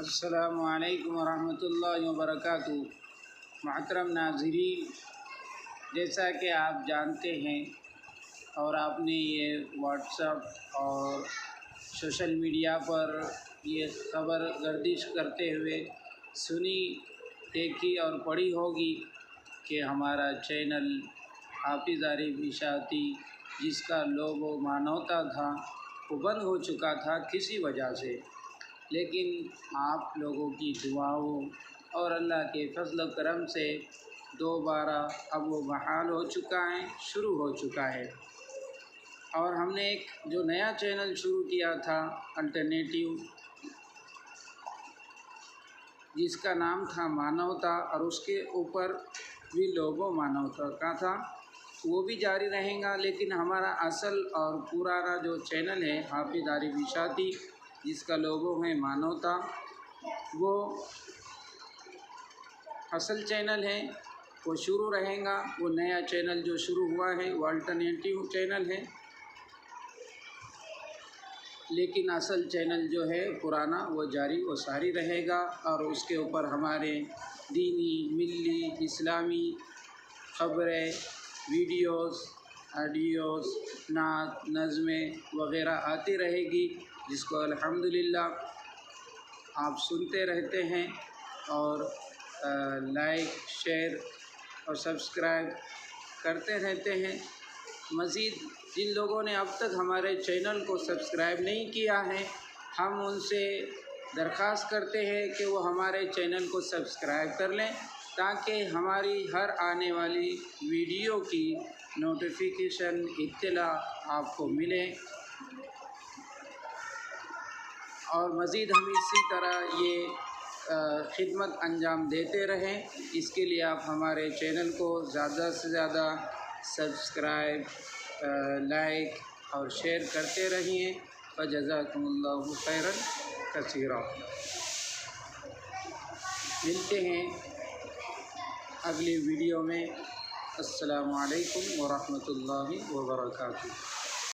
السلام علیکم ورحمۃ اللہ وبرکاتہ۔ محترم ناظرین، جیسا کہ آپ جانتے ہیں اور آپ نے یہ واٹس ایپ اور سوشل میڈیا پر یہ خبر گردش کرتے ہوئے سنی، دیکھی اور پڑھی ہوگی کہ ہمارا چینل حافظ عارف اشاعتی جس کا لوگو مانوتا تھا وہ بند ہو چکا تھا کسی وجہ سے، لیکن آپ لوگوں کی دعاؤں اور اللہ کے فضل و کرم سے دوبارہ اب وہ بحال ہو چکا ہے، شروع ہو چکا ہے۔ اور ہم نے ایک جو نیا چینل شروع کیا تھا الٹرنیٹیو، جس کا نام تھا مانوتا، اور اس کے اوپر بھی لوگو مانوتا کا تھا، وہ بھی جاری رہیں گا۔ لیکن ہمارا اصل اور پرانا جو چینل ہے حافظ عارف اشاعتی جس کا لوگو ہے مانوتا، وہ اصل چینل ہے، وہ شروع رہیں گا۔ وہ نیا چینل جو شروع ہوا ہے وہ الٹرنیٹیو چینل ہے، لیکن اصل چینل جو ہے پرانا وہ جاری و ساری رہے گا، اور اس کے اوپر ہمارے دینی، ملی، اسلامی خبریں، ویڈیوز، آڈیوز، نعت، نظمیں وغیرہ آتی رہے گی، جس کو الحمدللہ آپ سنتے رہتے ہیں اور لائک، شیئر اور سبسکرائب کرتے رہتے ہیں۔ مزید جن لوگوں نے اب تک ہمارے چینل کو سبسکرائب نہیں کیا ہے، ہم ان سے درخواست کرتے ہیں کہ وہ ہمارے چینل کو سبسکرائب کر لیں، تاکہ ہماری ہر آنے والی ویڈیو کی نوٹیفیکیشن، اطلاع آپ کو ملے، اور مزید ہم اسی طرح یہ خدمت انجام دیتے رہیں۔ اس کے لیے آپ ہمارے چینل کو زیادہ سے زیادہ سبسکرائب، لائک اور شیئر کرتے رہیے۔ فجزاکم اللہ خیرا کثیرا۔ ملتے ہیں اگلی ویڈیو میں۔ السلام علیکم ورحمۃ اللہ وبرکاتہ۔